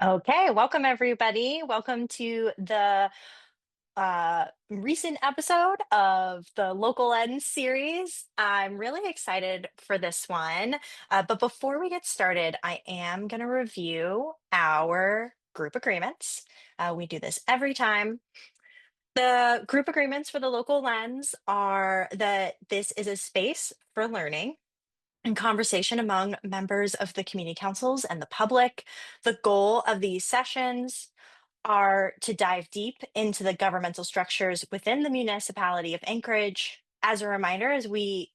Okay, welcome everybody. Welcome to the recent episode of the Local Ends series. I'm really excited for this one. But before we get started, I am going to review our group agreements. We do this every time. The group agreements for the Local Lens are that this is a space for learning and conversation among members of the community councils and the public. The goal of these sessions are to dive deep into the governmental structures within the municipality of Anchorage. As a reminder,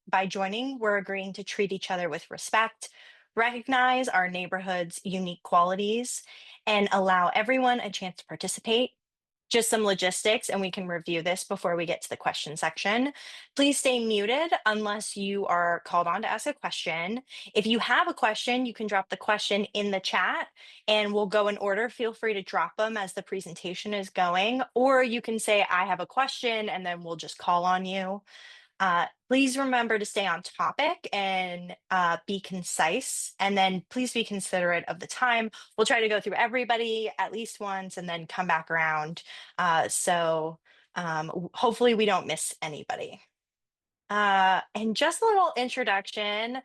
by joining, we're agreeing to treat each other with respect, recognize our neighborhood's unique qualities, and allow everyone a chance to participate. Just some logistics, and we can review this before we get to the question section. Please stay muted unless you are called on to ask a question. If you have a question, you can drop the question in the chat and we'll go in order. Feel free to drop them as the presentation is going, or you can say, I have a question, and then we'll just call on you. Please remember to stay on topic and be concise, and then please be considerate of the time. We'll try to go through everybody at least once and then come back around. Hopefully we don't miss anybody. And just a little introduction.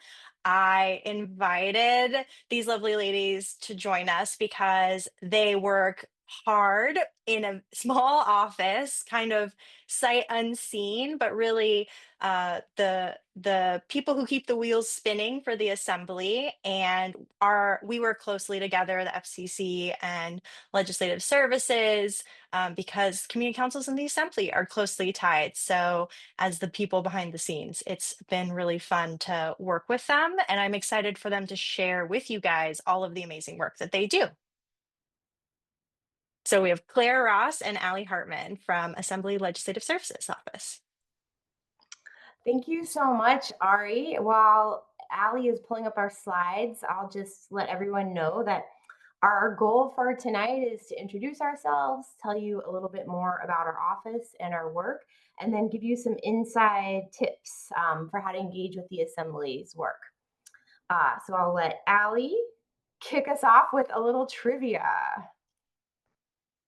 I invited these lovely ladies to join us because they work hard in a small office, kind of sight unseen, but really the people who keep the wheels spinning for the assembly. And we work closely together, the FCC and legislative services, because community councils and the assembly are closely tied. So as the people behind the scenes, it's been really fun to work with them, and I'm excited for them to share with you guys all of the amazing work that they do. So we have Clare Ross and Allie Hartman from Assembly Legislative Services Office. Thank you so much, Ari. While Allie is pulling up our slides, I'll just let everyone know that our goal for tonight is to introduce ourselves, tell you a little bit more about our office and our work, and then give you some inside tips for how to engage with the Assembly's work. So I'll let Allie kick us off with a little trivia.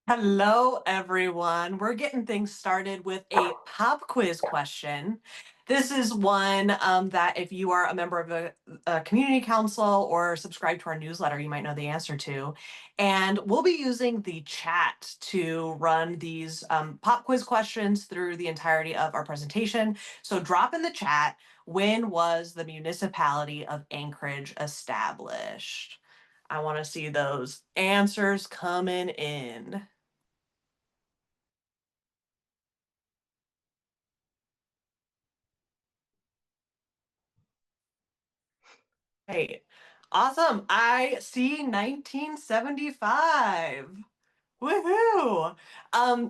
Hello, everyone. We're getting things started with a pop quiz question. This is one that if you are a member of a community council or subscribe to our newsletter, you might know the answer to. And we'll be using the chat to run these pop quiz questions through the entirety of our presentation. So drop in the chat, when was the municipality of Anchorage established? I want to see those answers coming in. Great. Awesome. I see 1975. Woohoo!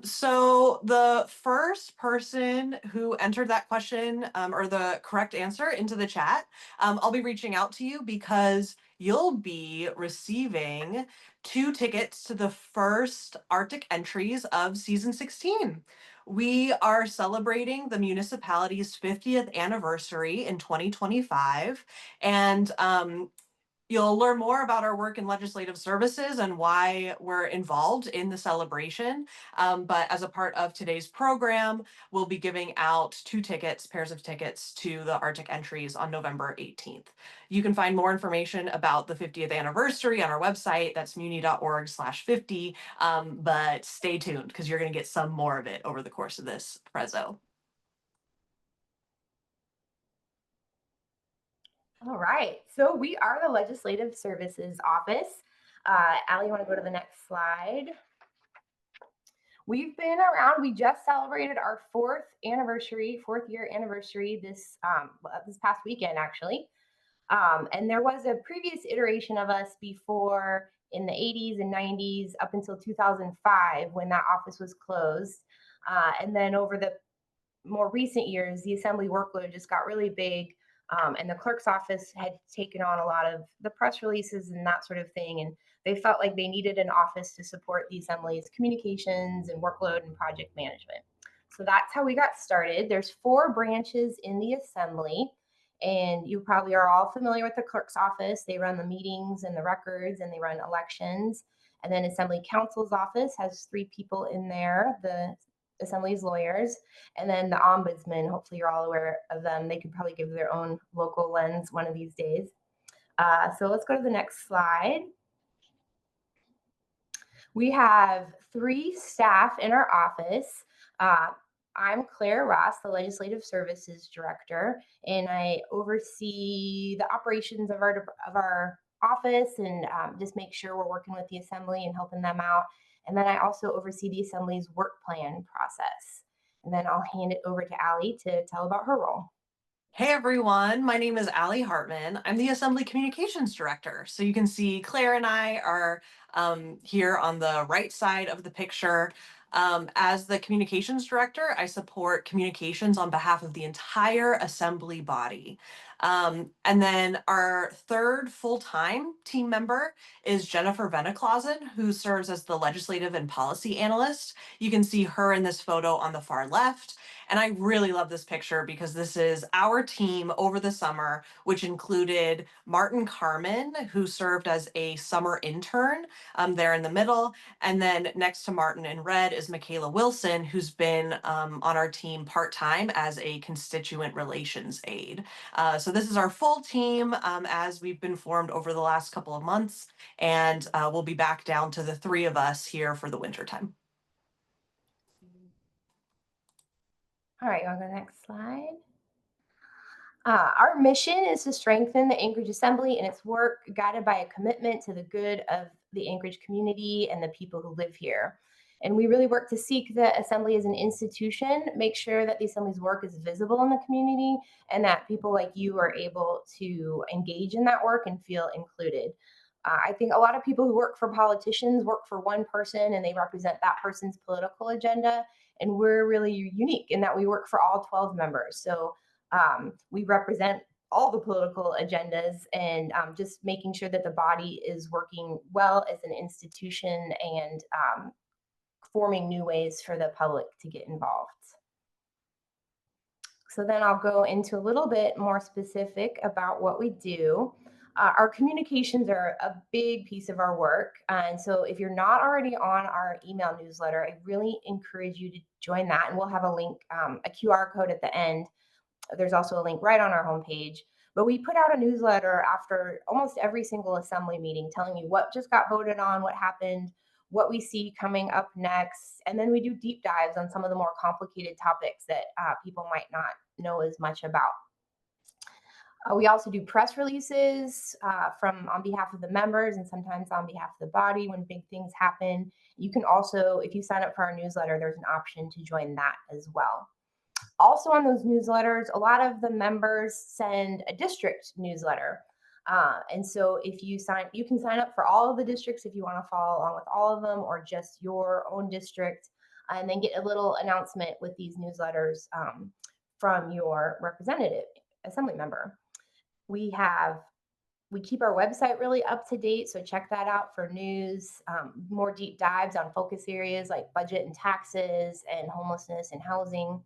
So the first person who entered that question or the correct answer into the chat, I'll be reaching out to you because you'll be receiving 2 tickets to the first Arctic entries of season 16. We are celebrating the municipality's 50th anniversary in 2025, and you'll learn more about our work in legislative services and why we're involved in the celebration. But as a part of today's program, we'll be giving out 2 tickets, pairs of tickets to the Arctic entries on November 18th. You can find more information about the 50th anniversary on our website. That's muni.org/50. But stay tuned because you're going to get some more of it over the course of this prezzo. All right, so we are the Legislative Services Office. Allie, you want to go to the next slide? We've been around. We just celebrated our 4th year anniversary this past weekend, actually. And there was a previous iteration of us before in the 80s and 90s up until 2005 when that office was closed. And then over the more recent years, the assembly workload just got really big. And the clerk's office had taken on a lot of the press releases and that sort of thing. And they felt like they needed an office to support the assembly's communications and workload and project management. So that's how we got started. There's 4 branches in the assembly, and you probably are all familiar with the clerk's office. They run the meetings and the records, and they run elections. And then Assembly Counsel's office has 3 people in there, the Assembly's lawyers, and then the ombudsman. Hopefully you're all aware of them. They could probably give their own local lens one of these days. So let's go to the next slide. We have 3 staff in our office. Uh, I'm Clare Ross, the Legislative Services Director, and I oversee the operations of our office and just make sure we're working with the Assembly and helping them out. And then I also oversee the Assembly's work plan process. And then I'll hand it over to Allie to tell about her role. Hey everyone, my name is Allie Hartman. I'm the Assembly Communications Director. So you can see Claire and I are here on the right side of the picture. As the Communications Director, I support communications on behalf of the entire Assembly body. And then our third full-time team member is Jennifer Veneklausen, who serves as the Legislative and Policy Analyst. You can see her in this photo on the far left. And I really love this picture because this is our team over the summer, which included Martin Carmen, who served as a summer intern there in the middle. And then next to Martin in red is Michaela Wilson, who's been on our team part-time as a constituent relations aide. So this is our full team as we've been formed over the last couple of months. And we'll be back down to the 3 of us here for the winter time. All right, you want to go to the next slide? Our mission is to strengthen the Anchorage Assembly and its work, guided by a commitment to the good of the Anchorage community and the people who live here. And we really work to seek the Assembly as an institution, make sure that the Assembly's work is visible in the community, and that people like you are able to engage in that work and feel included. I think a lot of people who work for politicians work for one person and they represent that person's political agenda. And we're really unique in that we work for all 12 members. So we represent all the political agendas and just making sure that the body is working well as an institution and forming new ways for the public to get involved. So then I'll go into a little bit more specific about what we do. Our communications are a big piece of our work. And so if you're not already on our email newsletter, I really encourage you to join that. And we'll have a link, a QR code at the end. There's also a link right on our homepage. But we put out a newsletter after almost every single assembly meeting telling you what just got voted on, what happened, what we see coming up next. And then we do deep dives on some of the more complicated topics that people might not know as much about. We also do press releases from on behalf of the members and sometimes on behalf of the body when big things happen. You can also, if you sign up for our newsletter, there's an option to join that as well. Also on those newsletters, a lot of the members send a district newsletter. And so if you can sign up for all of the districts if you want to follow along with all of them or just your own district, and then get a little announcement with these newsletters from your representative assembly member. We keep our website really up to date, so check that out for news, more deep dives on focus areas like budget and taxes and homelessness and housing.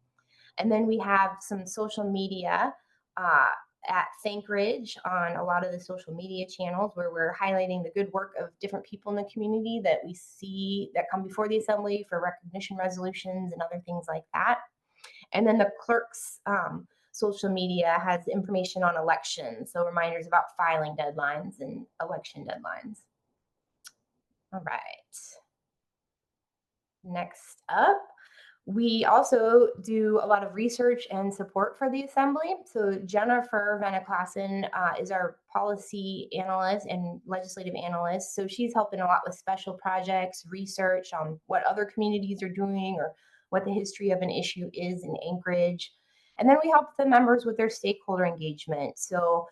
And then we have some social media at Thankridge on a lot of the social media channels where we're highlighting the good work of different people in the community that we see that come before the assembly for recognition resolutions and other things like that. And then the clerk's social media has information on elections, so reminders about filing deadlines and election deadlines. All right. Next up, we also do a lot of research and support for the assembly. So Jennifer Veneklausen is our policy analyst and legislative analyst. So she's helping a lot with special projects, research on what other communities are doing or what the history of an issue is in Anchorage. And then we help the members with their stakeholder engagement. So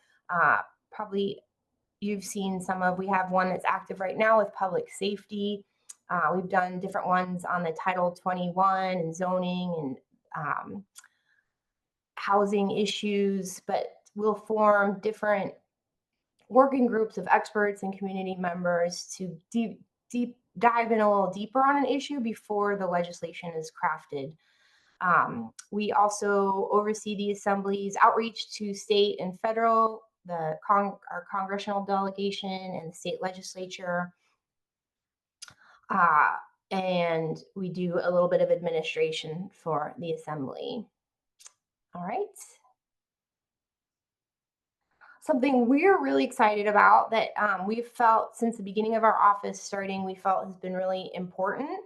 probably you've seen we have one that's active right now with public safety. We've done different ones on the Title 21 and zoning and housing issues, but we'll form different working groups of experts and community members to deep dive in a little deeper on an issue before the legislation is crafted. We also oversee the Assembly's outreach to state and federal, our congressional delegation and the state legislature. Uh, and we do a little bit of administration for the assembly. All right. Something we're really excited about that we've felt since the beginning of our office starting, we felt has been really important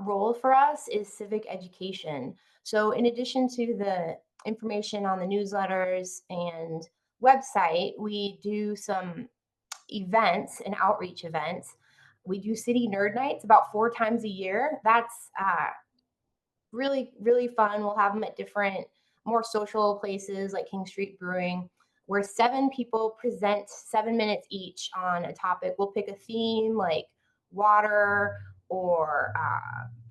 role for us is civic education. So, in addition to the information on the newsletters and website, we do some events and outreach events. We do city nerd nights about 4 times a year. That's really, really fun. We'll have them at different, more social places like King Street Brewing, where 7 people present 7 minutes each on a topic. We'll pick a theme like water or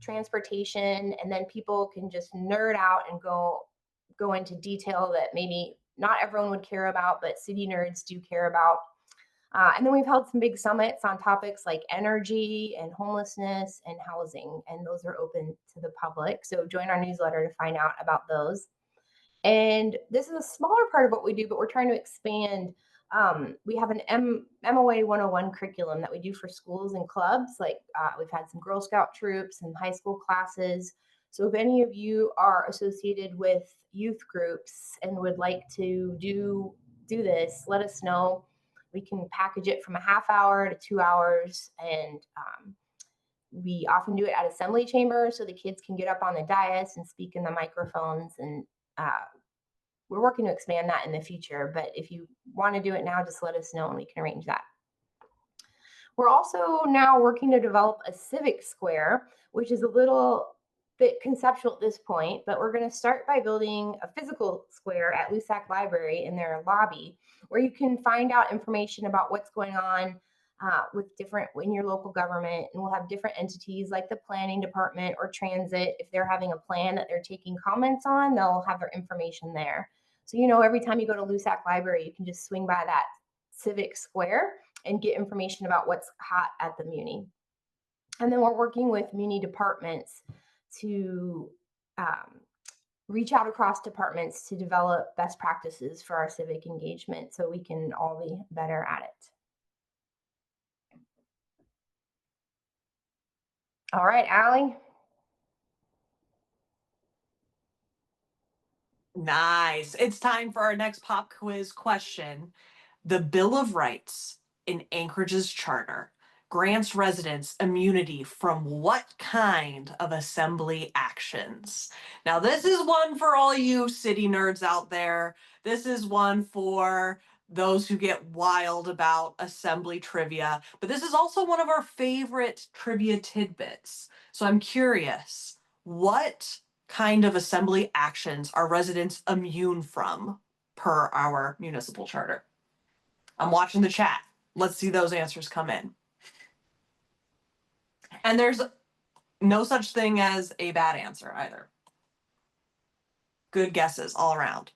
transportation, and then people can just nerd out and go into detail that maybe not everyone would care about, but city nerds do care about. And then we've held some big summits on topics like energy and homelessness and housing, and those are open to the public. So join our newsletter to find out about those. And this is a smaller part of what we do, but we're trying to expand. We have an MOA 101 curriculum that we do for schools and clubs. Like we've had some Girl Scout troops and high school classes. So if any of you are associated with youth groups and would like to do this, let us know. We can package it from a half hour to 2 hours, and we often do it at assembly chambers so the kids can get up on the dais and speak in the microphones. And we're working to expand that in the future. But if you want to do it now, just let us know and we can arrange that. We're also now working to develop a civic square, which is a little bit conceptual at this point, but we're going to start by building a physical square at Lusac Library in their lobby where you can find out information about what's going on with different in your local government. And we'll have different entities like the planning department or transit. If they're having a plan that they're taking comments on, they'll have their information there. So, every time you go to Lusac Library, you can just swing by that civic square and get information about what's hot at the Muni. And then we're working with Muni departments to reach out across departments to develop best practices for our civic engagement so we can all be better at it. All right, Allie. Nice. It's time for our next pop quiz question. The Bill of Rights in Anchorage's charter grants residents immunity from what kind of assembly actions? Now, this is one for all you city nerds out there. This is one for those who get wild about assembly trivia, but this is also one of our favorite trivia tidbits. So I'm curious, what kind of assembly actions are residents immune from per our municipal charter? I'm watching the chat. Let's see those answers come in. And there's no such thing as a bad answer either. Good guesses all around.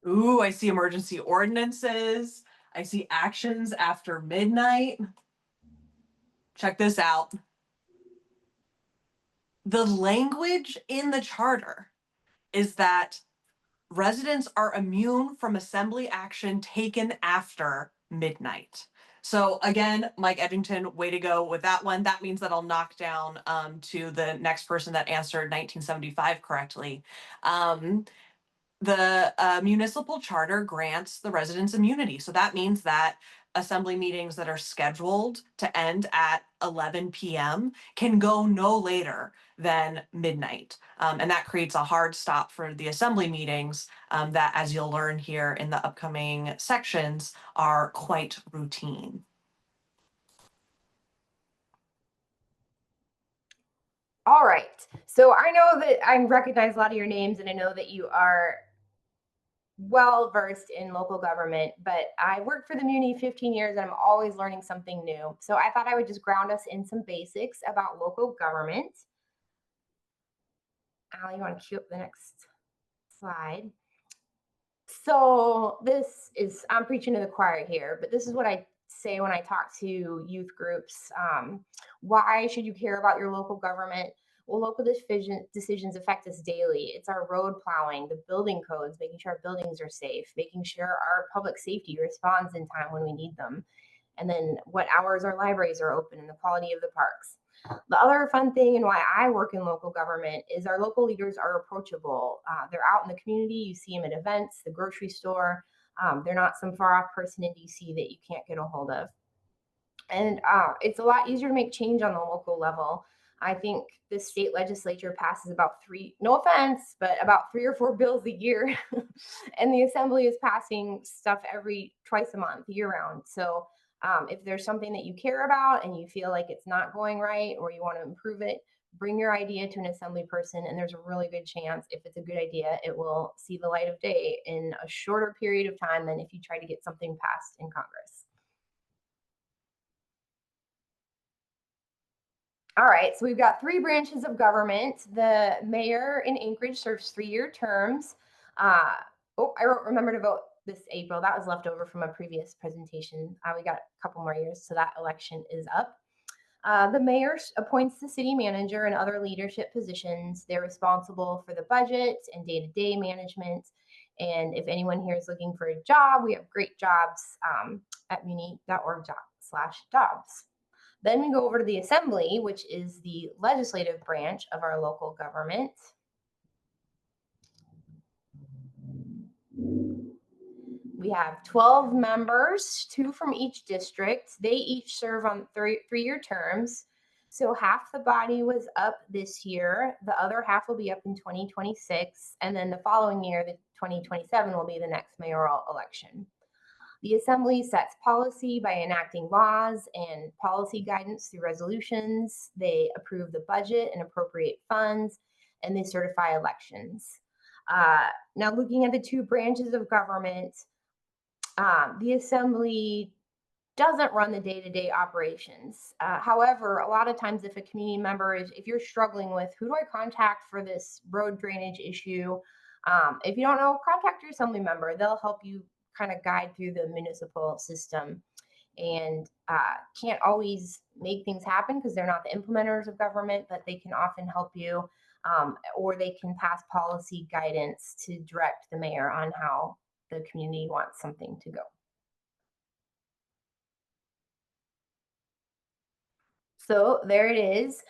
Ooh, I see emergency ordinances. I see actions after midnight. Check this out. The language in the charter is that residents are immune from assembly action taken after midnight. So again, Mike Edgington, way to go with that one. That means that I'll knock down to the next person that answered 1975 correctly. The municipal charter grants the residents immunity. So that means that assembly meetings that are scheduled to end at 11 p.m. can go no later than midnight. And that creates a hard stop for the assembly meetings that, as you'll learn here in the upcoming sections, are quite routine. All right. So I know that I recognize a lot of your names and I know that you are well versed in local government, but I worked for the Muni 15 years and I'm always learning something new. So I thought I would just ground us in some basics about local government. Allie, you want to cue up the next slide? So this is, I'm preaching to the choir here, but this is what I say when I talk to youth groups. Why should you care about your local government? Well, local decisions affect us daily. It's our road plowing, the building codes, making sure our buildings are safe, making sure our public safety responds in time when we need them, and then what hours our libraries are open and the quality of the parks. The other fun thing and why I work in local government is our local leaders are approachable. They're out in the community. You see them at events, the grocery store. They're not some far off person in DC that you can't get a hold of. And it's a lot easier to make change on the local level. I think the state legislature passes about three, no offense, but about 3 or 4 bills a year. And the assembly is passing stuff every twice a month, year round. So if there's something that you care about and you feel like it's not going right or you want to improve it, bring your idea to an assembly person. And there's a really good chance, if it's a good idea, it will see the light of day in a shorter period of time than if you try to get something passed in Congress. All right, so we've got 3 branches of government. The mayor in Anchorage serves 3-year terms. I don't remember to vote this April. That was left over from a previous presentation. We got a couple more years, so that election is up. The mayor appoints the city manager and other leadership positions. They're responsible for the budget and day-to-day management. And if anyone here is looking for a job, we have great jobs at muni.org/jobs. Then we go over to the assembly, which is the legislative branch of our local government. We have 12 members, 2 from each district. They each serve on 3-year terms. So half the body was up this year. The other half will be up in 2026. And then the following year, the 2027, will be the next mayoral election. The assembly sets policy by enacting laws and policy guidance through resolutions. They approve the budget and appropriate funds, and they certify elections. Now, looking at the 2 branches of government, the assembly doesn't run the day-to-day operations. However, a lot of times if a community member if you're struggling with who do I contact for this road drainage issue, if you don't know, contact your assembly member. They'll help you kind of guide through the municipal system, and can't always make things happen because they're not the implementers of government, but they can often help you, or they can pass policy guidance to direct the mayor on how the community wants something to go. So there it is.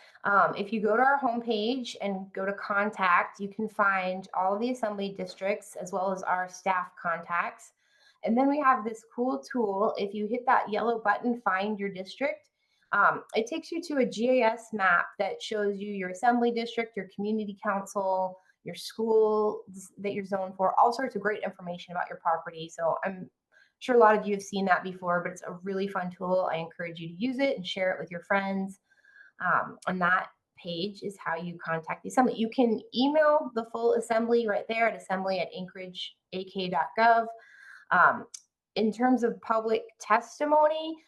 If you go to our homepage and go to contact, you can find all of the assembly districts as well as our staff contacts. And then we have this cool tool. If you hit that yellow button, find your district, it takes you to a GIS map that shows you your assembly district, your community council, your school that you're zoned for, all sorts of great information about your property. So I'm sure a lot of you have seen that before, but it's a really fun tool. I encourage you to use it and share it with your friends. On that page is how you contact the assembly. You can email the full assembly right there at assembly@anchorageak.gov. In terms of public testimony,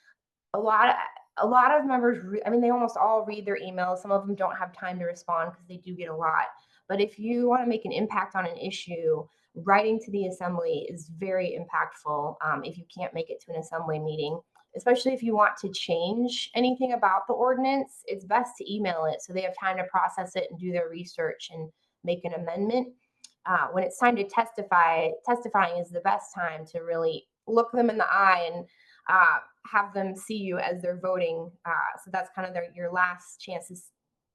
a lot of members, I mean, they almost all read their emails. Some of them don't have time to respond because they do get a lot. But if you want to make an impact on an issue, writing to the assembly is very impactful. If you can't make it to an assembly meeting, especially if you want to change anything about the ordinance, it's best to email it so they have time to process it and do their research and make an amendment. When it's time to testifying is the best time to really look them in the eye and have them see you as they're voting. So that's kind of your last chance to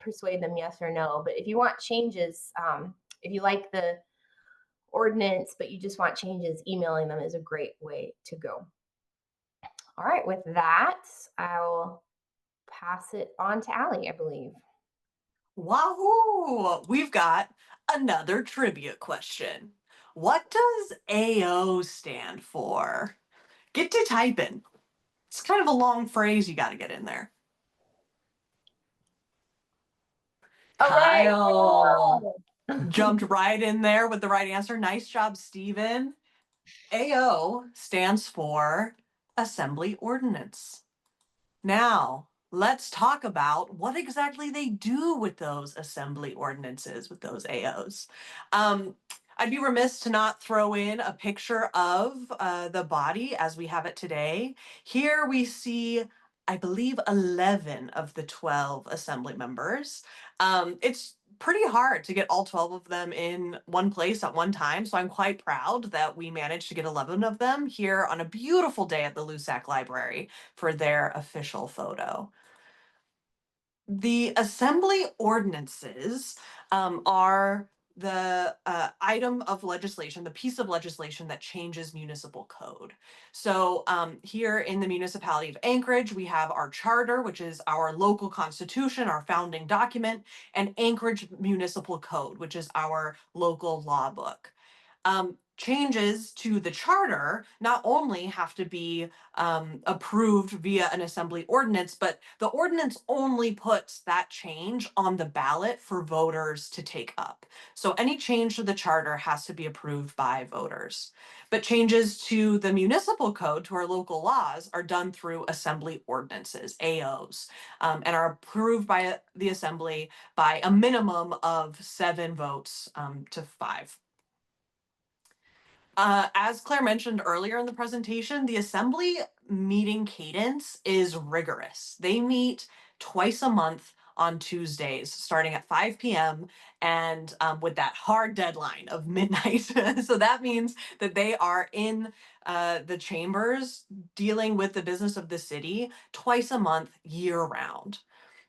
persuade them yes or no. But if you want changes, if you like the ordinance, but you just want changes, emailing them is a great way to go. All right, with that, I'll pass it on to Allie, I believe. Wahoo! We've got another trivia question. What does AO stand for? Get to typing. It's kind of a long phrase you got to get in there. All right. Kyle jumped right in there with the right answer. Nice job, Steven. AO stands for Assembly Ordinance. Now, let's talk about what exactly they do with those assembly ordinances, with those AOs. I'd be remiss to not throw in a picture of the body as we have it today. Here we see I believe, 11 of the 12 assembly members. It's pretty hard to get all 12 of them in one place at one time. So I'm quite proud that we managed to get 11 of them here on a beautiful day at the Lusac Library for their official photo. The assembly ordinances are the item of legislation, the piece of legislation that changes municipal code. So here in the municipality of Anchorage, we have our charter, which is our local constitution, our founding document, and Anchorage Municipal Code, which is our local law book. Changes to the charter not only have to be approved via an assembly ordinance, but the ordinance only puts that change on the ballot for voters to take up. So any change to the charter has to be approved by voters. But changes to the municipal code, to our local laws, are done through assembly ordinances, AOs, and are approved by the assembly by a minimum of 7 votes to 5. As Claire mentioned earlier in the presentation, the assembly meeting cadence is rigorous. They meet twice a month on Tuesdays, starting at 5 p.m. and with that hard deadline of midnight. So that means that they are in the chambers dealing with the business of the city twice a month, year round.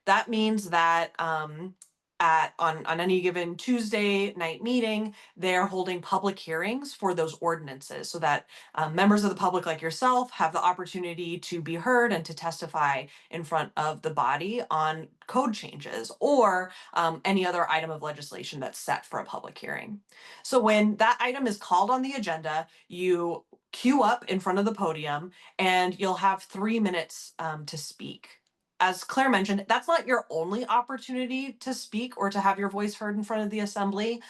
That means that on any given Tuesday night meeting, they're holding public hearings for those ordinances so that members of the public like yourself have the opportunity to be heard and to testify in front of the body on code changes or any other item of legislation that's set for a public hearing. So when that item is called on the agenda, you queue up in front of the podium and you'll have 3 minutes to speak. As Claire mentioned, that's not your only opportunity to speak or to have your voice heard in front of the assembly.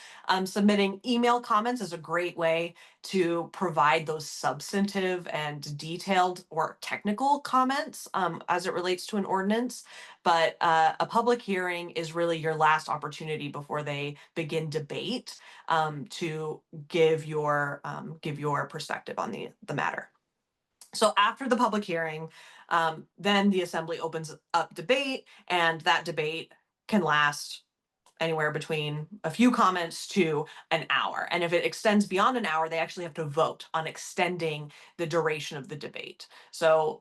Submitting email comments is a great way to provide those substantive and detailed or technical comments as it relates to an ordinance. But a public hearing is really your last opportunity before they begin debate to give your perspective on the matter. So after the public hearing, then the assembly opens up debate, and that debate can last anywhere between a few comments to an hour. And if it extends beyond an hour, they actually have to vote on extending the duration of the debate. So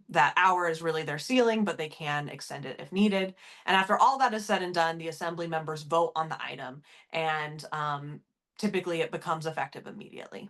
that hour is really their ceiling, but they can extend it if needed. And after all that is said and done, the assembly members vote on the item, and typically it becomes effective immediately.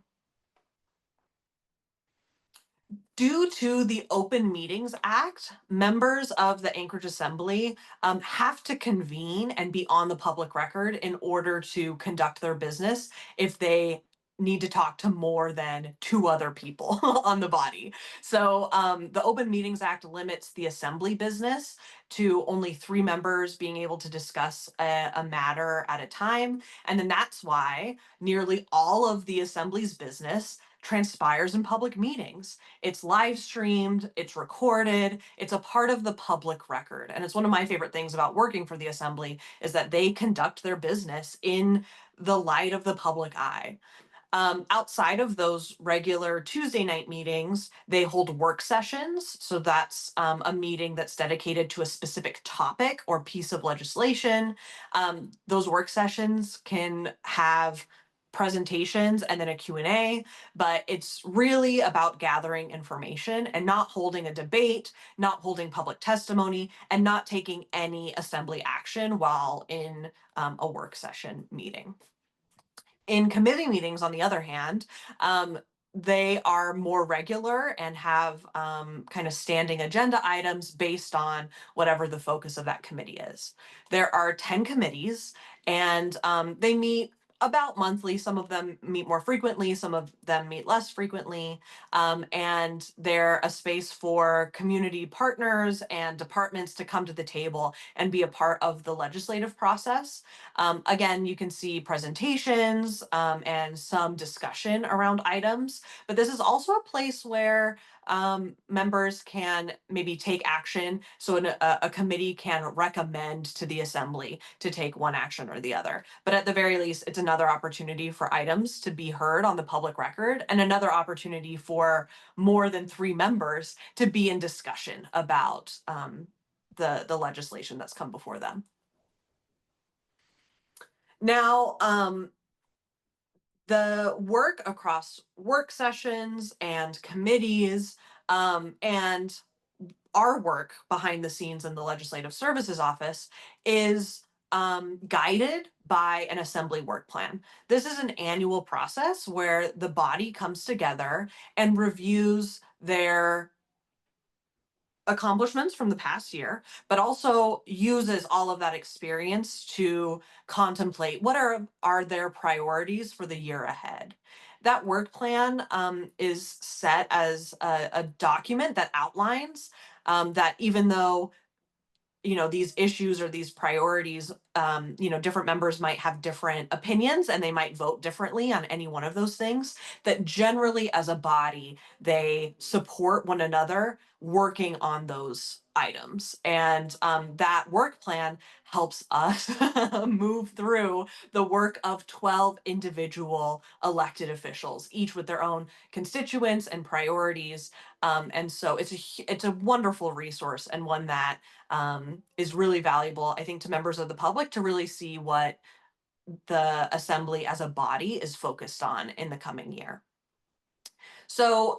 Due to the Open Meetings Act, members of the Anchorage Assembly have to convene and be on the public record in order to conduct their business if they need to talk to more than 2 other people on the body. So the Open Meetings Act limits the assembly business to only 3 members being able to discuss a matter at a time. And then that's why nearly all of the assembly's business transpires in public meetings. It's live streamed, it's recorded, it's a part of the public record. And it's one of my favorite things about working for the assembly is that they conduct their business in the light of the public eye. Outside of those regular Tuesday night meetings, they hold work sessions. So that's a meeting that's dedicated to a specific topic or piece of legislation. Those work sessions can have presentations and then a Q&A, but it's really about gathering information and not holding a debate, not holding public testimony, and not taking any assembly action while in a work session meeting. In committee meetings, on the other hand, they are more regular and have kind of standing agenda items based on whatever the focus of that committee is. There are 10 committees, and they meet about monthly. Some of them meet more frequently, some of them meet less frequently, and they're a space for community partners and departments to come to the table and be a part of the legislative process. Again, you can see presentations and some discussion around items, but this is also a place where members can maybe take action. So a committee can recommend to the assembly to take one action or the other. But at the very least, it's another opportunity for items to be heard on the public record, and another opportunity for more than three members to be in discussion about the legislation that's come before them. Now, the work across work sessions and committees, and our work behind the scenes in the Legislative Services Office is guided by an assembly work plan. This is an annual process where the body comes together and reviews their accomplishments from the past year, but also uses all of that experience to contemplate what are their priorities for the year ahead. That work plan is set as a document that outlines that even though these issues or these priorities, different members might have different opinions and they might vote differently on any one of those things, that generally as a body they support one another working on those items. And that work plan helps us move through the work of 12 individual elected officials, each with their own constituents and priorities. And so it's a wonderful resource, and one that is really valuable, I think, to members of the public to really see what the assembly as a body is focused on in the coming year. So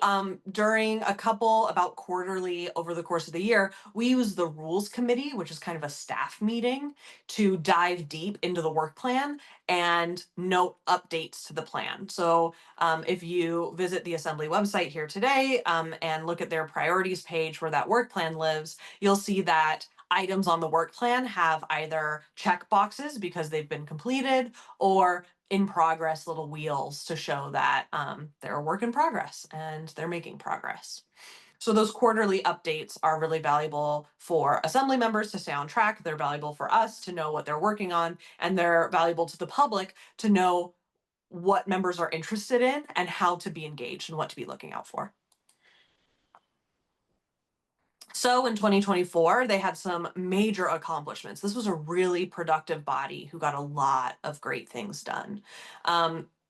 during a couple about quarterly over the course of the year, we use the rules committee, which is kind of a staff meeting, to dive deep into the work plan and note updates to the plan. So if you visit the assembly website here today and look at their priorities page where that work plan lives, you'll see that items on the work plan have either check boxes because they've been completed, or in progress little wheels to show that they're a work in progress and they're making progress. So those quarterly updates are really valuable for assembly members to stay on track. They're valuable for us to know what they're working on, and they're valuable to the public to know what members are interested in and how to be engaged and what to be looking out for. So in 2024, they had some major accomplishments. This was a really productive body who got a lot of great things done.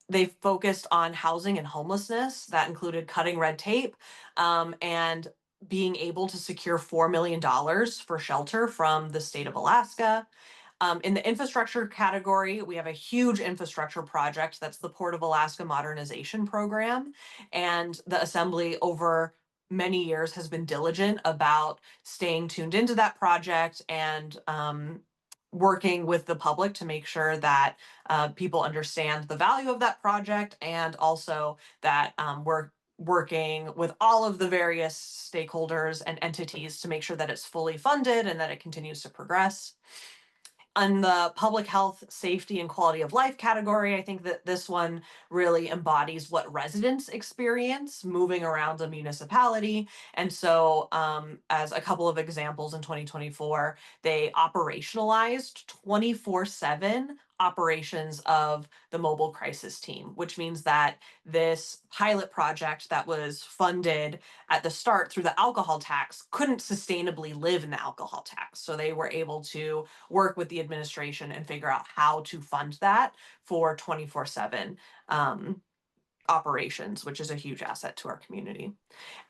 They focused on housing and homelessness. That included cutting red tape and being able to secure $4 million for shelter from the state of Alaska. In the infrastructure category, we have a huge infrastructure project. That's the Port of Alaska Modernization Program. And the Assembly over many years has been diligent about staying tuned into that project and working with the public to make sure that people understand the value of that project, and also that we're working with all of the various stakeholders and entities to make sure that it's fully funded and that it continues to progress. On the public health, safety, and quality of life category, I think that this one really embodies what residents experience moving around a municipality. And so, as a couple of examples in 2024, they operationalized 24/7 operations of the mobile crisis team, which means that this pilot project that was funded at the start through the alcohol tax couldn't sustainably live in the alcohol tax. So they were able to work with the administration and figure out how to fund that for 24/7 operations, which is a huge asset to our community.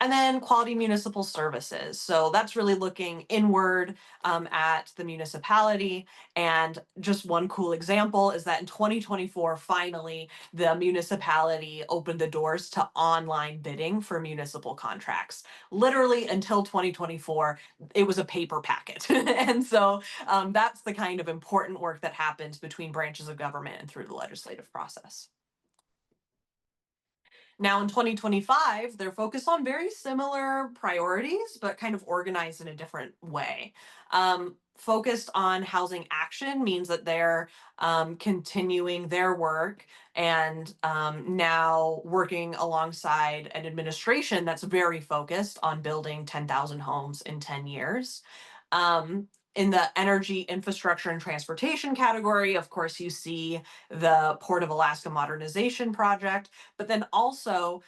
And then quality municipal services. So that's really looking inward at the municipality. And just one cool example is that in 2024, finally, the municipality opened the doors to online bidding for municipal contracts. Literally until 2024, it was a paper packet. And so that's the kind of important work that happens between branches of government and through the legislative process. Now in 2025, they're focused on very similar priorities, but kind of organized in a different way. Focused on housing action means that they're continuing their work and now working alongside an administration that's very focused on building 10,000 homes in 10 years. In the energy, infrastructure, and transportation category, of course, you see the Port of Alaska Modernization Project, but then also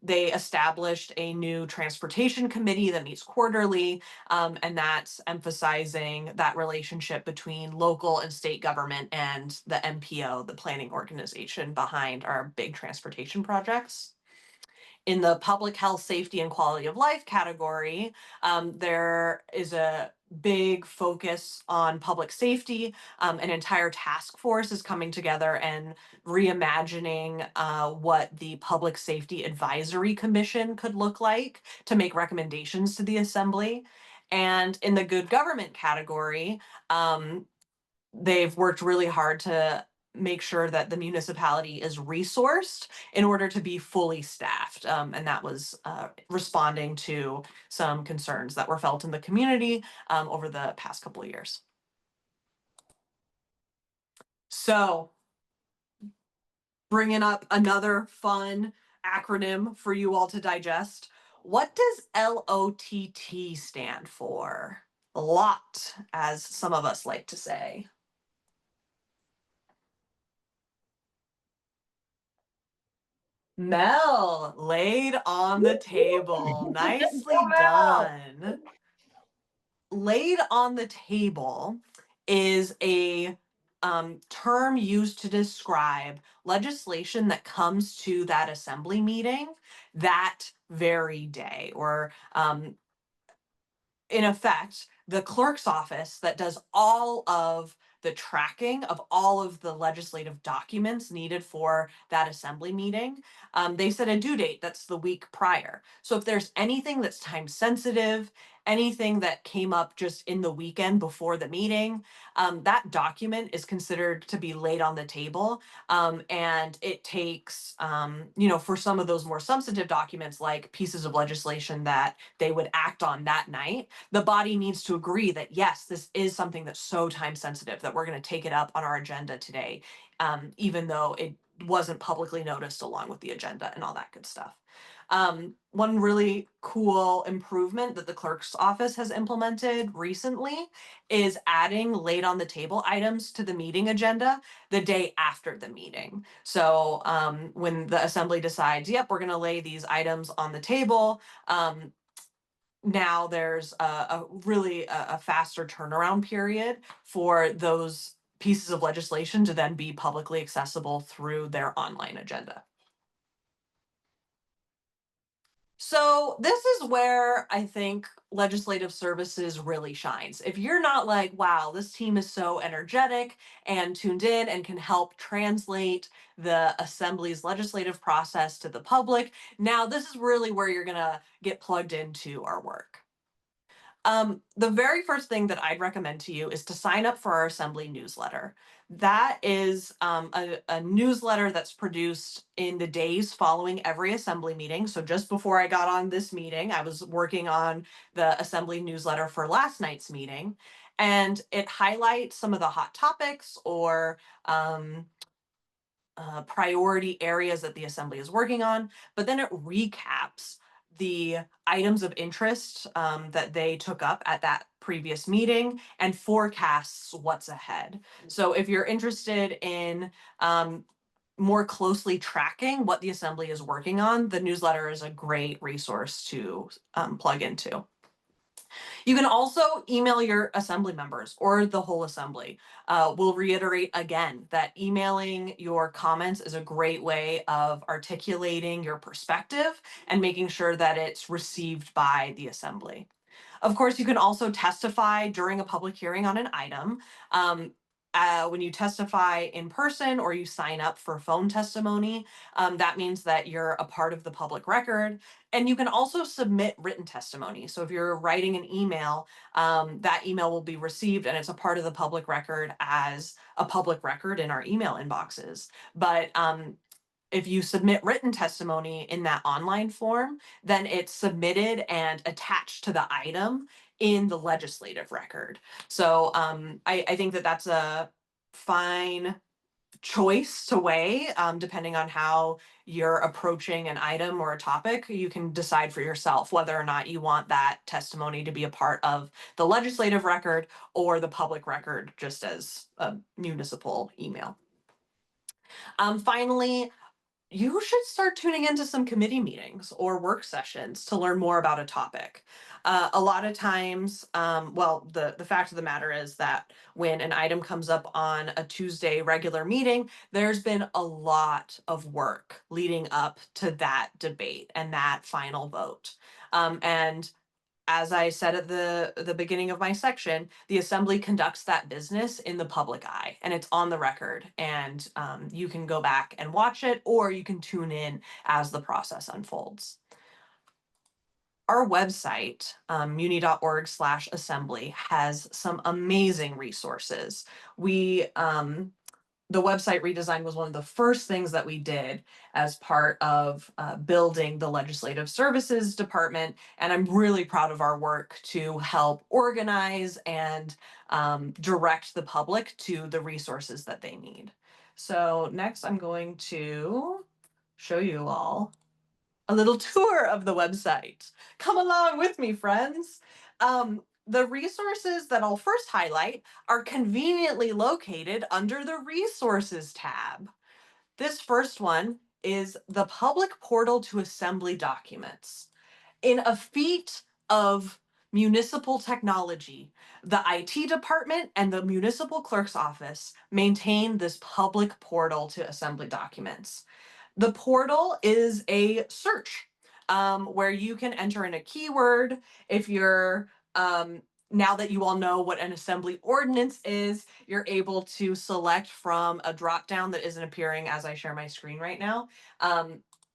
they established a new transportation committee that meets quarterly, and that's emphasizing that relationship between local and state government and the MPO, the planning organization behind our big transportation projects. In the public health, safety, and quality of life category, there is a big focus on public safety. An entire task force is coming together and reimagining what the Public Safety Advisory Commission could look like to make recommendations to the Assembly. And in the good government category, they've worked really hard to make sure that the municipality is resourced in order to be fully staffed. And that was responding to some concerns that were felt in the community over the past couple of years. So, bringing up another fun acronym for you all to digest. What does LOTT stand for? Lot, as some of us like to say. Mel, laid on the table. Nicely done. Laid on the table is a term used to describe legislation that comes to that assembly meeting that very day, or in effect, the clerk's office that does all of the tracking of all of the legislative documents needed for that assembly meeting. They set a due date that's the week prior. So if there's anything that's time sensitive, anything that came up just in the weekend before the meeting, that document is considered to be laid on the table. And it takes, for some of those more substantive documents, like pieces of legislation that they would act on that night, the body needs to agree that, yes, this is something that's so time sensitive that we're going to take it up on our agenda today, even though it wasn't publicly noticed along with the agenda and all that good stuff. One really cool improvement that the clerk's office has implemented recently is adding laid on the table items to the meeting agenda the day after the meeting. So when the assembly decides, yep, we're going to lay these items on the table, now there's a really a faster turnaround period for those pieces of legislation to then be publicly accessible through their online agenda. So this is where I think legislative services really shines. If you're not like, wow, this team is so energetic and tuned in and can help translate the assembly's legislative process to the public, now this is really where you're gonna get plugged into our work. The very first thing that I'd recommend to you is to sign up for our assembly newsletter. That is a newsletter that's produced in the days following every assembly meeting. So just before I got on this meeting, I was working on the assembly newsletter for last night's meeting. And it highlights some of the hot topics or priority areas that the assembly is working on, but then it recaps the items of interest that they took up at that previous meeting and forecasts what's ahead. So if you're interested in more closely tracking what the assembly is working on, the newsletter is a great resource to plug into. You can also email your assembly members or the whole assembly. We'll reiterate again that emailing your comments is a great way of articulating your perspective and making sure that it's received by the assembly. Of course, you can also testify during a public hearing on an item. When you testify in person or you sign up for phone testimony, that means that you're a part of the public record. And you can also submit written testimony. So if you're writing an email, that email will be received and it's a part of the public record as a public record in our email inboxes. But if you submit written testimony in that online form, then it's submitted and attached to the item in the legislative record. So I think that that's a fine choice to weigh, depending on how you're approaching an item or a topic. You can decide for yourself whether or not you want that testimony to be a part of the legislative record or the public record, just as a municipal email. Finally, you should start tuning into some committee meetings or work sessions to learn more about a topic. A lot of times, well, the fact of the matter is that when an item comes up on a Tuesday regular meeting, there's been a lot of work leading up to that debate and that final vote. And as I said at the beginning of my section, the assembly conducts that business in the public eye, and it's on the record. And you can go back and watch it, or you can tune in as the process unfolds. Our website, muni.org/assembly, has some amazing resources. The website redesign was one of the first things that we did as part of building the Legislative Services Department. And I'm really proud of our work to help organize and direct the public to the resources that they need. So next I'm going to show you all a little tour of the website. Come along with me, friends. The resources that I'll first highlight are conveniently located under the Resources tab. This first one is the Public Portal to Assembly Documents. In a feat of municipal technology, the IT department and the municipal clerk's office maintain this public portal to assembly documents. The portal is a search where you can enter in a keyword. If you're now that you all know what an assembly ordinance is, you're able to select from a drop down that isn't appearing as I share my screen right now.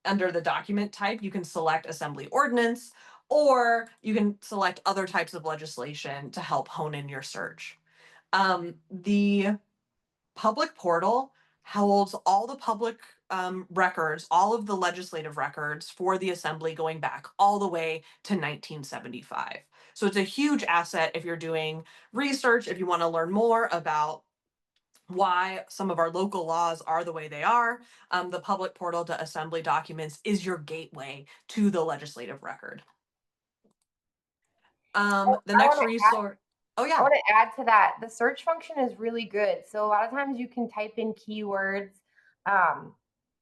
Under the document type, you can select assembly ordinance, or you can select other types of legislation to help hone in your search. The public portal holds all the public records, all of the legislative records for the assembly going back all the way to 1975. So it's a huge asset if you're doing research, if you want to learn more about why some of our local laws are the way they are. The public portal to assembly documents is your gateway to the legislative record. The next resource. Oh I yeah. want to add to that. The search function is really good. So a lot of times you can type in keywords um,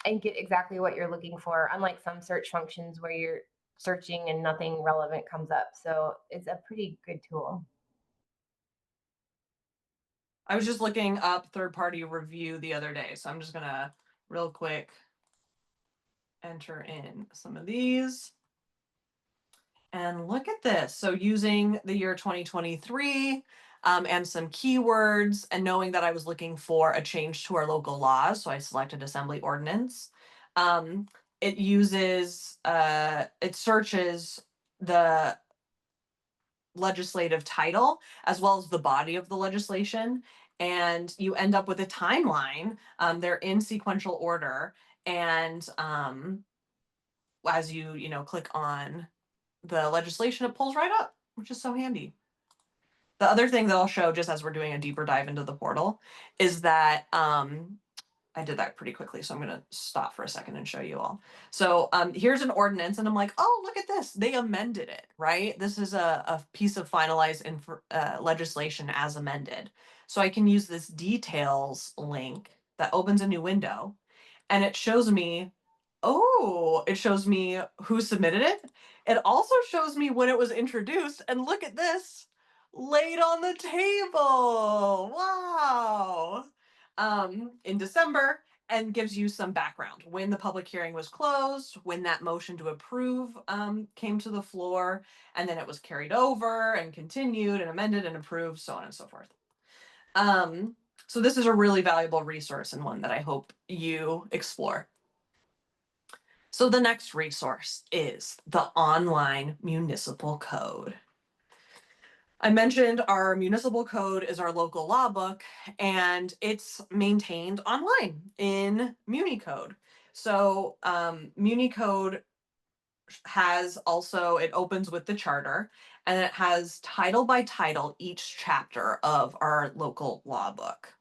and get exactly what you're looking for, unlike some search functions where you're searching and nothing relevant comes up. So it's a pretty good tool. I was just looking up third-party review the other day, so I'm just gonna real quick enter in some of these. And look at this. So using the year 2023 and some keywords and knowing that I was looking for a change to our local laws, so I selected assembly ordinance. It searches the legislative title as well as the body of the legislation, and you end up with a timeline. They're in sequential order, and as you click on the legislation, it pulls right up, which is so handy. The other thing that I'll show just as we're doing a deeper dive into the portal is that I did that pretty quickly, so I'm going to stop for a second and show you all. So here's an ordinance, and I'm like, oh, look at this. They amended it, right? This is a piece of finalized legislation as amended. So I can use this details link that opens a new window, and it shows me, it shows me who submitted it. It also shows me when it was introduced, and look at this, laid on the table. Wow. In December, and gives you some background when the public hearing was closed, when that motion to approve came to the floor, and then it was carried over and continued and amended and approved, so on and so forth. So this is a really valuable resource and one that I hope you explore. So the next resource is the online municipal code. I mentioned our municipal code is our local law book, and it's maintained online in MuniCode. So MuniCode has also, it opens with the charter, and it has title by title each chapter of our local law book.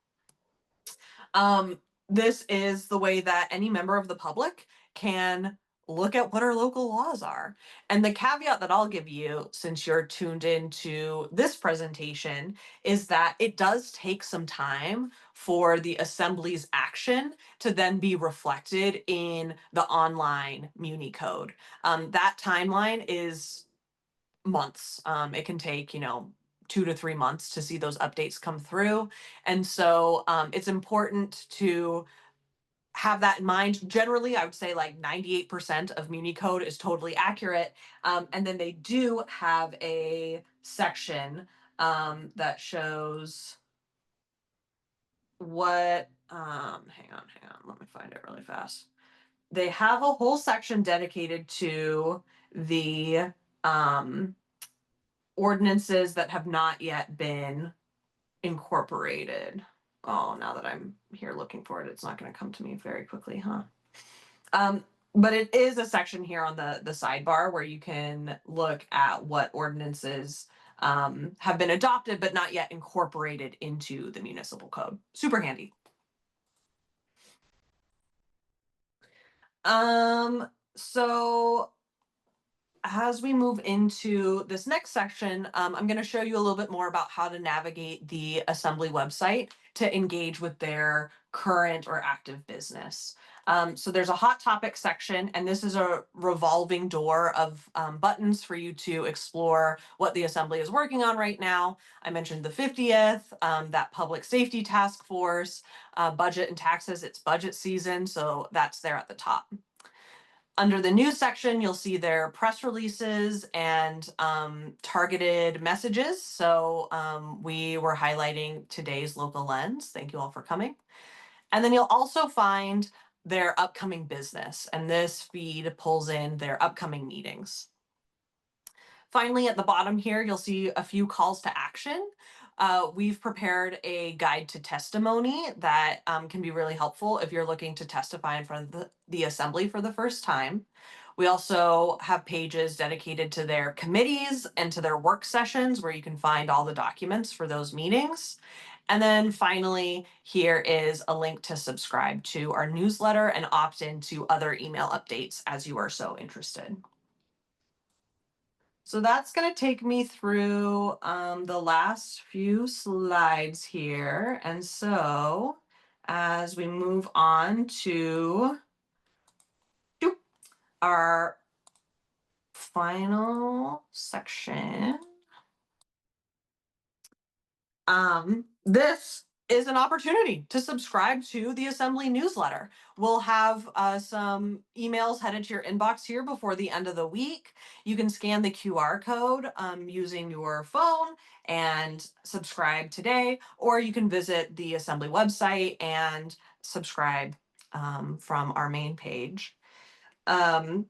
this is the way that any member of the public can look at what our local laws are. And the caveat that I'll give you, since you're tuned into this presentation, is that it does take some time for the assembly's action to then be reflected in the online Muni code. That timeline is months. It can take, 2 to 3 months to see those updates come through. And so it's important to have that in mind. Generally, I would say like 98% of Muni code is totally accurate. And then they do have a section that shows what, hang on, let me find it really fast. They have a whole section dedicated to the ordinances that have not yet been incorporated. Oh, now that I'm here looking for it, it's not going to come to me very quickly, huh? But it is a section here on the sidebar where you can look at what ordinances have been adopted but not yet incorporated into the municipal code. Super handy. So as we move into this next section, I'm going to show you a little bit more about how to navigate the Assembly website to engage with their current or active business. So there's a hot topic section, and this is a revolving door of buttons for you to explore what the Assembly is working on right now. I mentioned the 50th, that public safety task force, budget and taxes. It's budget season, so that's there at the top. Under the news section, you'll see their press releases and targeted messages. So we were highlighting today's local lens. Thank you all for coming. And then you'll also find their upcoming business. And this feed pulls in their upcoming meetings. Finally, at the bottom here, you'll see a few calls to action. We've prepared a guide to testimony that can be really helpful if you're looking to testify in front of the assembly for the first time. We also have pages dedicated to their committees and to their work sessions where you can find all the documents for those meetings. And then finally, here is a link to subscribe to our newsletter and opt into other email updates as you are so interested. So that's going to take me through the last few slides here. And so as we move on to our final section, this is an opportunity to subscribe to the Assembly newsletter. We'll have some emails headed to your inbox here before the end of the week. You can scan the QR code using your phone and subscribe today, or you can visit the Assembly website and subscribe from our main page. The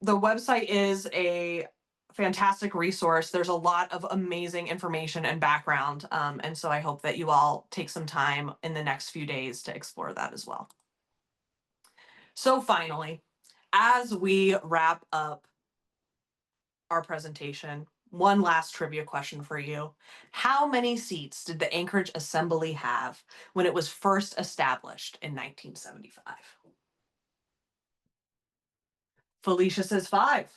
website is a fantastic resource. There's a lot of amazing information and background. And so I hope that you all take some time in the next few days to explore that as well. So finally, as we wrap up our presentation, one last trivia question for you. How many seats did the Anchorage Assembly have when it was first established in 1975? Felicia says 5.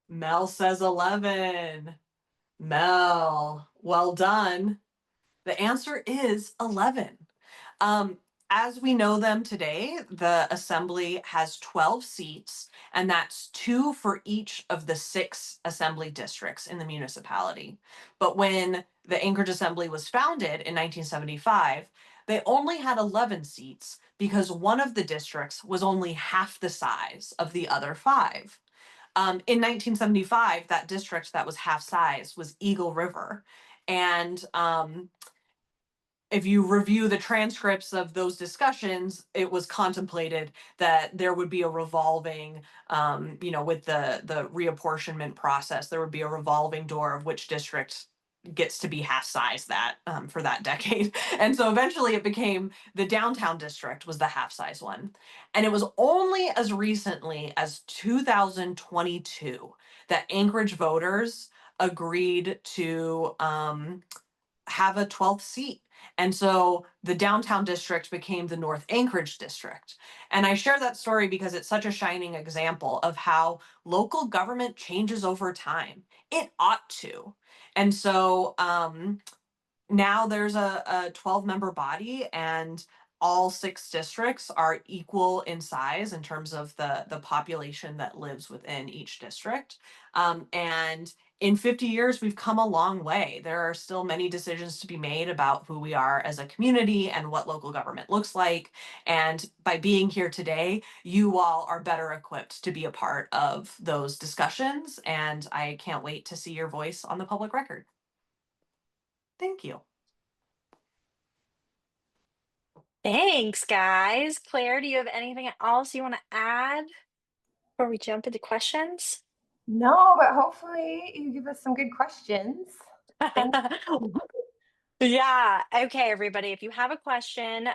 Mel says 11. Mel, well done. The answer is 11. As we know them today, the assembly has 12 seats, and that's 2 for each of the 6 assembly districts in the municipality. But when the Anchorage Assembly was founded in 1975, they only had 11 seats because one of the districts was only half the size of the other 5. In 1975, that district that was half size was Eagle River. And if you review the transcripts of those discussions, it was contemplated that there would be a revolving, with the reapportionment process, there would be a revolving door of which district gets to be half size that for that decade. And so eventually it became the downtown district was the half size one. And it was only as recently as 2022 that Anchorage voters agreed to have a 12th seat. And so the downtown district became the North Anchorage district. And I share that story because it's such a shining example of how local government changes over time. It ought to. And so now there's a 12-member body, and all 6 districts are equal in size in terms of the population that lives within each district. And in 50 years, we've come a long way. There are still many decisions to be made about who we are as a community and what local government looks like. And by being here today, you all are better equipped to be a part of those discussions. And I can't wait to see your voice on the public record. Thank you. Thanks, guys. Claire, do you have anything else you want to add before we jump into questions? No, but hopefully you give us some good questions. Thank you. Yeah. Okay, everybody. If you have a question,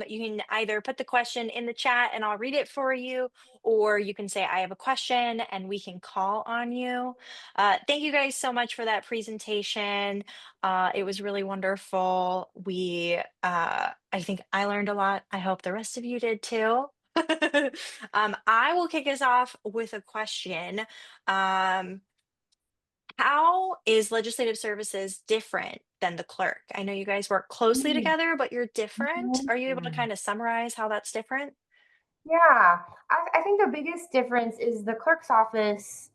you can either put the question in the chat and I'll read it for you, or you can say, I have a question and we can call on you. Thank you guys so much for that presentation. It was really wonderful. I think I learned a lot. I hope the rest of you did too. I will kick us off with a question. How is legislative services different than the clerk? I know you guys work closely Mm, together, but you're different. mhm. Are you able to kind of summarize how that's different? Yeah, I think the biggest difference is the clerk's office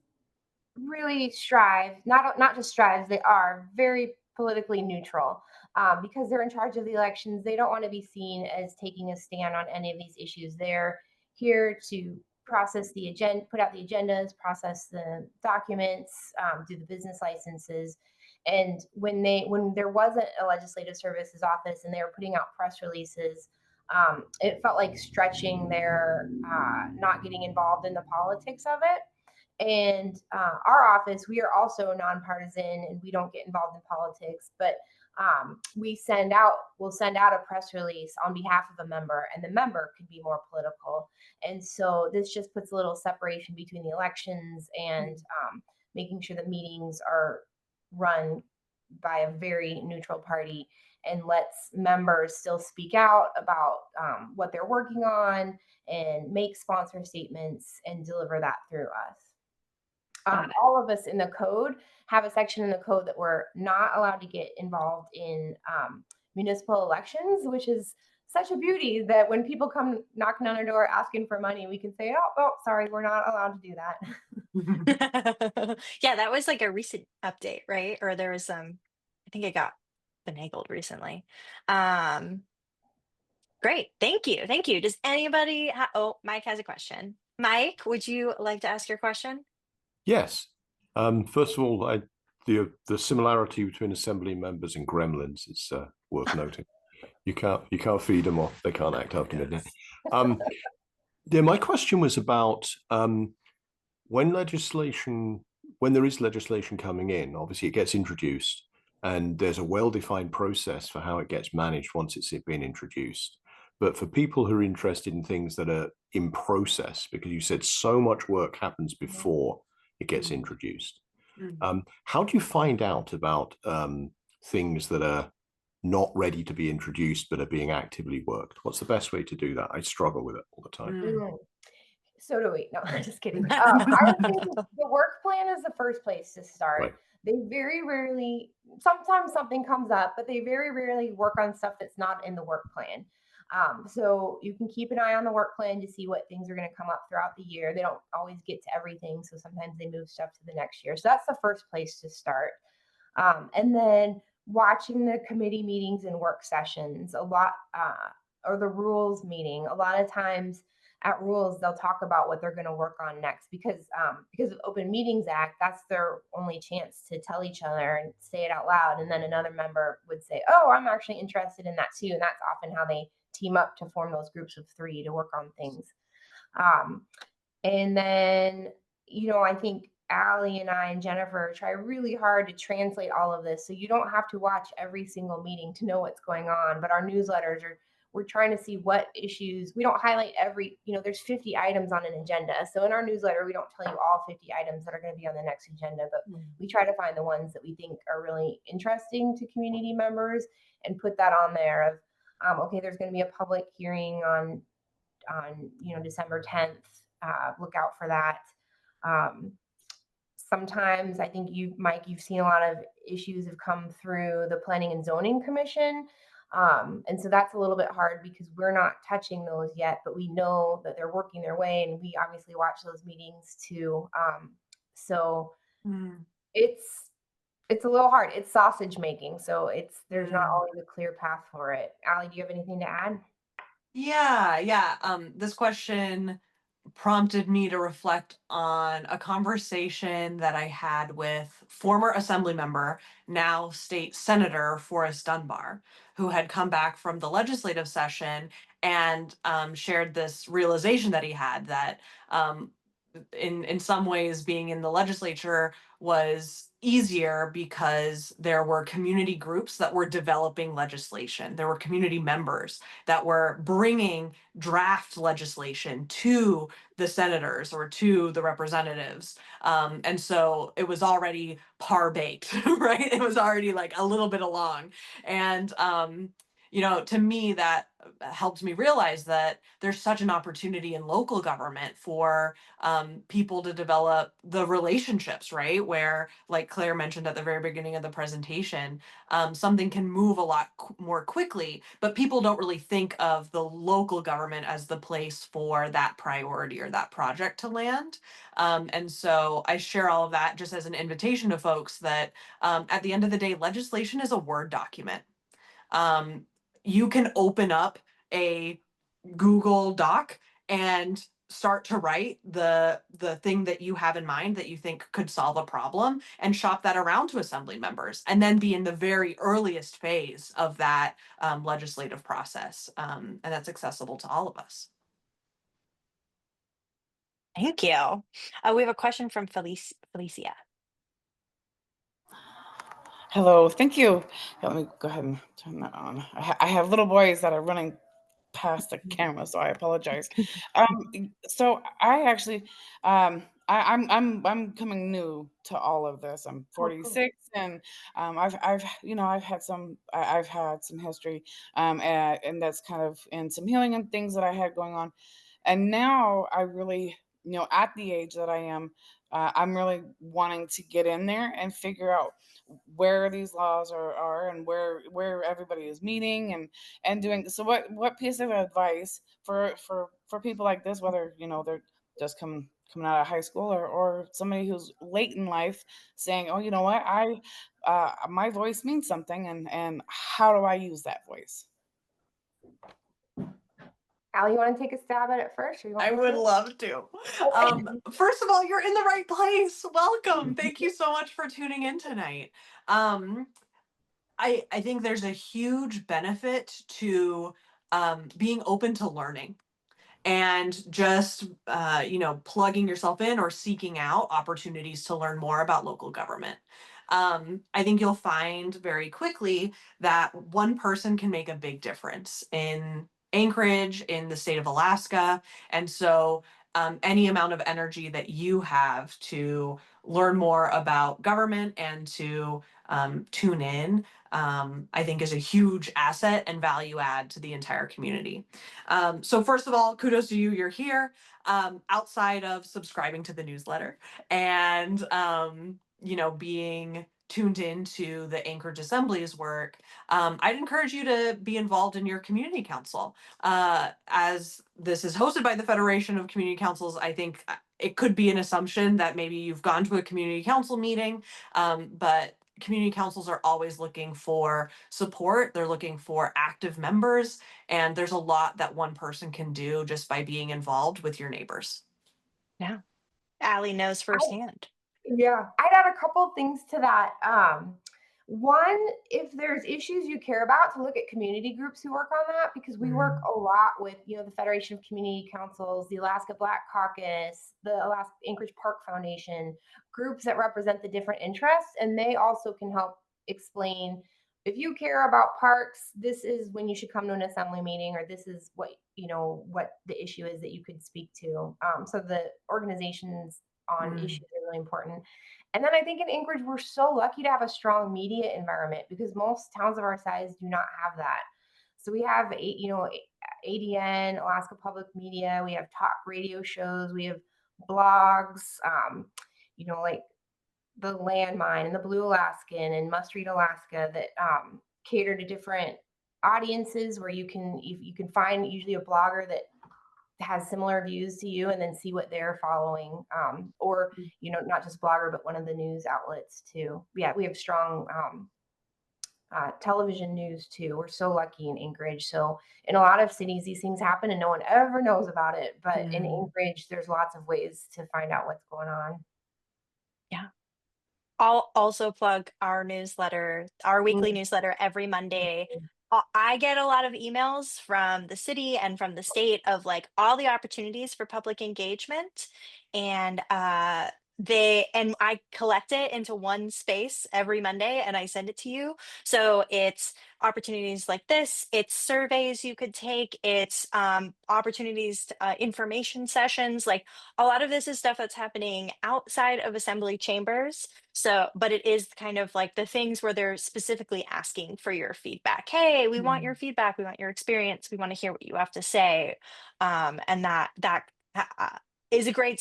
really strive, not just strives, they are very politically neutral, because they're in charge of the elections. They don't want to be seen as taking a stand on any of these issues. They're here to process the agenda, put out the agendas, process the documents, do the business licenses. And when there wasn't a legislative services office and they were putting out press releases, it felt like stretching their not getting involved in the politics of it. And our office, we are also nonpartisan and we don't get involved in politics, but we'll send out a press release on behalf of a member, and the member can be more political. And so this just puts a little separation between the elections and making sure the meetings are run by a very neutral party, and lets members still speak out about what they're working on and make sponsor statements and deliver that through us. Got All of us in the code have a section in the code that we're not allowed to get involved in municipal elections, which is such a beauty that when people come knocking on our door asking for money, we can say, oh, sorry, we're not allowed to do that. it. Yeah, that was like a recent update, right? Or there was I think it got finagled recently. Um, Great. Thank you. Thank you. Does anybody oh, Mike has a question. Mike, would you like to ask your question? Yes. First of all, the similarity between assembly members and gremlins is worth noting. You can't feed them or they can't act after midnight. Yeah, my question was about when there is legislation coming in. Obviously, it gets introduced, and there's a well-defined process for how it gets managed once it's been introduced. But for people who are interested in things that are in process, because you said so much work happens before it gets introduced, how do you find out about things that are not ready to be introduced but are being actively worked? What's the best way to do that? I struggle with it all the time. Mm. So do we. No, just kidding. I would say the work plan is the first place to start. Right. They very rarely, sometimes something comes up, but they very rarely work on stuff that's not in the work plan. So you can keep an eye on the work plan to see what things are going to come up throughout the year. They don't always get to everything, so sometimes they move stuff to the next year. So that's the first place to start. And then watching the committee meetings and work sessions a lot, or the rules meeting. A lot of times at rules, they'll talk about what they're going to work on next, because of Open Meetings Act, that's their only chance to tell each other and say it out loud. And then another member would say, oh, I'm actually interested in that too. And that's often how they team up to form those groups of 3 to work on things. And then, I think Allie and I and Jennifer try really hard to translate all of this. So you don't have to watch every single meeting to know what's going on, but our newsletters we're trying to see what issues. We don't highlight every, there's 50 items on an agenda. So in our newsletter, we don't tell you all 50 items that are going to be on the next agenda, but we try to find the ones that we think are really interesting to community members and put that on there of, okay, there's going to be a public hearing on December 10th. Look out for that. Sometimes I think Mike, you've seen a lot of issues have come through the Planning and Zoning Commission. And so that's a little bit hard because we're not touching those yet, but we know that they're working their way, and we obviously watch those meetings too. So it's a little hard. It's sausage making. So there's not always a clear path for it. Allie, do you have anything to add? Yeah. This question prompted me to reflect on a conversation that I had with former assembly member, now state senator Forrest Dunbar, who had come back from the legislative session and shared this realization that he had that in some ways being in the legislature was easier because there were community groups that were developing legislation. There were community members that were bringing draft legislation to the senators or to the representatives. And so it was already par baked, right? It was already like a little bit along. And, to me, that helped me realize that there's such an opportunity in local government for people to develop the relationships, right? Where, like Claire mentioned at the very beginning of the presentation, something can move a lot more quickly, but people don't really think of the local government as the place for that priority or that project to land. And so I share all of that just as an invitation to folks that at the end of the day, legislation is a Word document. You can open up a Google Doc and start to write the thing that you have in mind that you think could solve a problem and shop that around to assembly members and then be in the very earliest phase of that legislative process, and that's accessible to all of us. Thank you. We have a question from Felicia. Hello, thank you. Let me go ahead and turn that on. I have little boys that are running past the camera, so I apologize. So I actually, I'm coming new to all of this. I'm 46, and I've had some history, and that's kind of in some healing and things that I had going on, and now I really, at the age that I am, I'm really wanting to get in there and figure out where these laws are and where everybody is meeting and doing. So what piece of advice for people like this, whether they're just coming out of high school or somebody who's late in life, saying, oh, you know what, I my voice means something, and how do I use that voice? Allie, you want to take a stab at it first? Or you want I me would to? love to. First of all, you're in the right place. Welcome. Thank you so much for tuning in tonight. I think there's a huge benefit to being open to learning and just plugging yourself in or seeking out opportunities to learn more about local government. I think you'll find very quickly that one person can make a big difference in Anchorage, in the state of Alaska. And so any amount of energy that you have to learn more about government and to tune in, I think is a huge asset and value add to the entire community. So first of all, kudos to you, you're here. Outside of subscribing to the newsletter and being tuned into the Anchorage Assembly's work, I'd encourage you to be involved in your community council. As this is hosted by the Federation of Community Councils, I think it could be an assumption that maybe you've gone to a community council meeting, but community councils are always looking for support. They're looking for active members, and there's a lot that one person can do just by being involved with your neighbors. Yeah. Allie knows firsthand. Yeah, I'd add a couple things to that. One, if there's issues you care about, to look at community groups who work on that, because we work a lot with, the Federation of Community Councils, the Alaska Black Caucus, the Alaska Anchorage Park Foundation, groups that represent the different interests, and they also can help explain if you care about parks, this is when you should come to an assembly meeting, or this is what, what the issue is that you could speak to. So the organizations on issues Mm. are really important. And then I think in Anchorage, we're so lucky to have a strong media environment, because most towns of our size do not have that. So we have, ADN, Alaska Public Media. We have talk radio shows. We have blogs. Like the Landmine and the Blue Alaskan and Must Read Alaska, that cater to different audiences, where you can find usually a blogger that has similar views to you, and then see what they're following, or not just blogger, but one of the news outlets too. Yeah, we have strong television news too. We're so lucky in Anchorage. So in a lot of cities, these things happen and no one ever knows about it. But in Mm. Anchorage, there's lots of ways to find out what's going on. Yeah. I'll also plug our newsletter, our weekly Mm. newsletter every Monday. I get a lot of emails from the city and from the state of like all the opportunities for public engagement. And I collect it into one space every Monday and I send it to you. So it's opportunities like this, it's surveys you could take, it's opportunities, information sessions. Like a lot of this is stuff that's happening outside of assembly chambers, so, but it is kind of like the things where they're specifically asking for your feedback. Hey, we want your Mm. feedback. We want your experience. We want to hear what you have to say. And is a great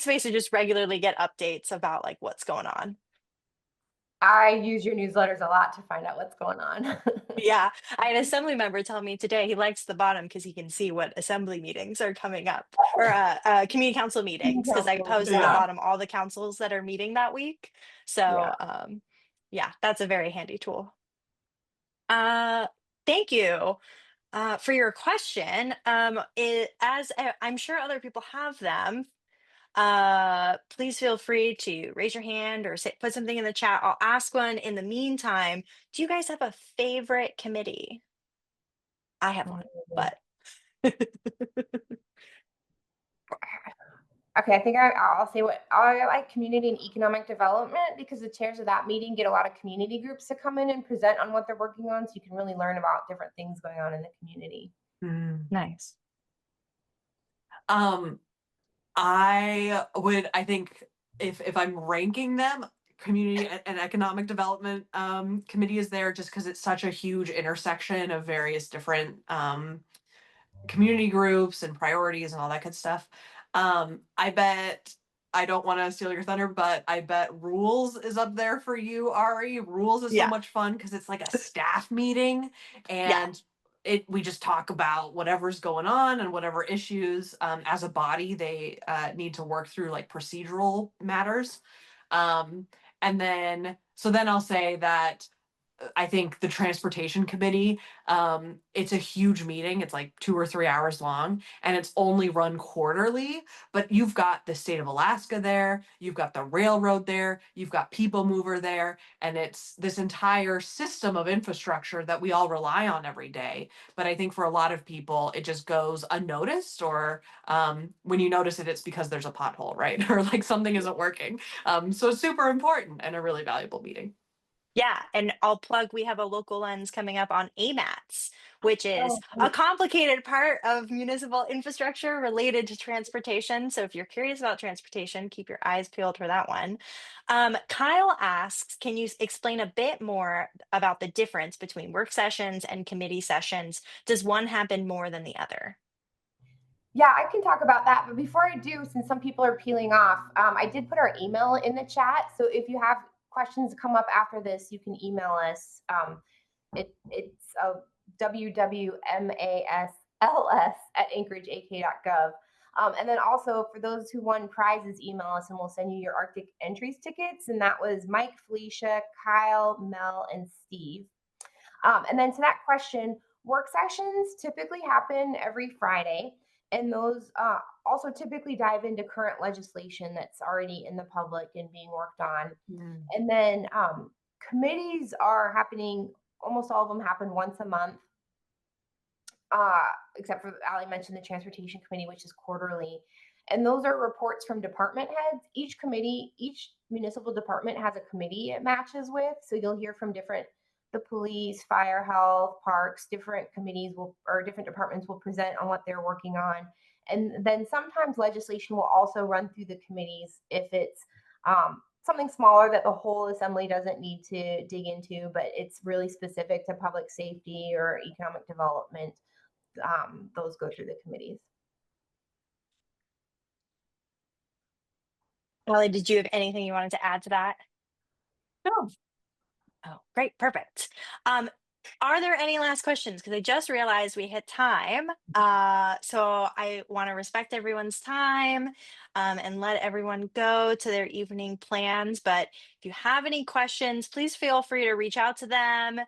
space to just regularly get updates about like what's going on. I use your newsletters a lot to find out what's going on. Yeah, I had an assembly member tell me today he likes the bottom because he can see what assembly meetings are coming up, or community council meetings, because I Council, post at the yeah. Yeah. bottom all the councils that are meeting that week. Yeah. So yeah, that's a very handy tool. Uh, Thank you for your question. I'm sure other people have them. Please feel free to raise your hand or put something in the chat. I'll ask one in the meantime. Do you guys have a favorite committee? I have one, Mm. but Okay, I think I'll say what I like: community and economic development, because the chairs of that meeting get a lot of community groups to come in and present on what they're working on, so you can really learn about different things going on in the community. Mm. nice. Um, I think if I'm ranking them, community and economic development committee is there just because it's such a huge intersection of various different community groups and priorities and all that good stuff. I bet I don't want to steal your thunder, but I bet rules is up there for you, Ari. Rules is so Yeah, much fun because it's like a staff meeting yeah, and we just talk about whatever's going on and whatever issues as a body they need to work through, like procedural matters. Um, and then I'll say that I think the transportation committee, it's a huge meeting. It's like 2 or 3 hours long, and it's only run quarterly. But you've got the state of Alaska there, you've got the railroad there, you've got People Mover there, and it's this entire system of infrastructure that we all rely on every day. But I think for a lot of people, it just goes unnoticed, or when you notice it, it's because there's a pothole, right? Or like something isn't working. So it's super important and a really valuable meeting. yeah. And I'll plug we have a local lens coming up on AMATs, which is Oh, a great. complicated part of municipal infrastructure related to transportation. So if you're curious about transportation, keep your eyes peeled for that one. Kyle asks, can you explain a bit more about the difference between work sessions and committee sessions? Does one happen more than the other? Yeah, I can talk about that. But before I do, since some people are peeling off, I did put our email in the chat. So if you have questions come up after this, you can email us. It's www.masls@anchorageak.gov. And then also for those who won prizes, email us and we'll send you your Arctic entries tickets. And that was Mike, Felicia, Kyle, Mel, and Steve. And then to that question, work sessions typically happen every Friday, and those also typically dive into current legislation that's already in the public and being worked on. Mm. And then committees are happening, almost all of them happen once a month, except for Allie mentioned the transportation committee, which is quarterly. And those are reports from department heads. Each municipal department has a committee it matches with. So you'll hear from different the police, fire, health, parks, different committees will, or different departments will present on what they're working on. And then sometimes legislation will also run through the committees if it's something smaller that the whole assembly doesn't need to dig into, but it's really specific to public safety or economic development. Those go through the committees. Allie, did you have anything you wanted to add to that? No. Oh, great, perfect. Are there any last questions? Because I just realized we hit time. So I want to respect everyone's time and let everyone go to their evening plans. But if you have any questions, please feel free to reach out to them,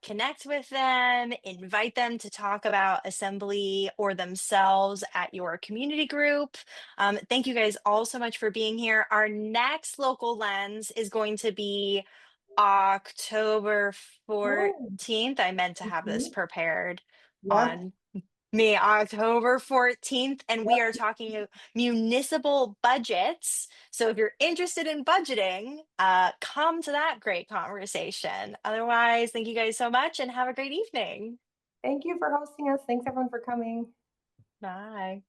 connect with them, invite them to talk about assembly or themselves at your community group. Thank you guys all so much for being here. Our next local lens is going to be October Oh, 14th. I meant to have this mhm. prepared Yep. on me, October 14th, and we are Yep. talking municipal budgets. So if you're interested in budgeting, come to that great conversation. Otherwise, thank you guys so much and have a great evening. Thank you for hosting us. Thanks everyone for coming. Bye.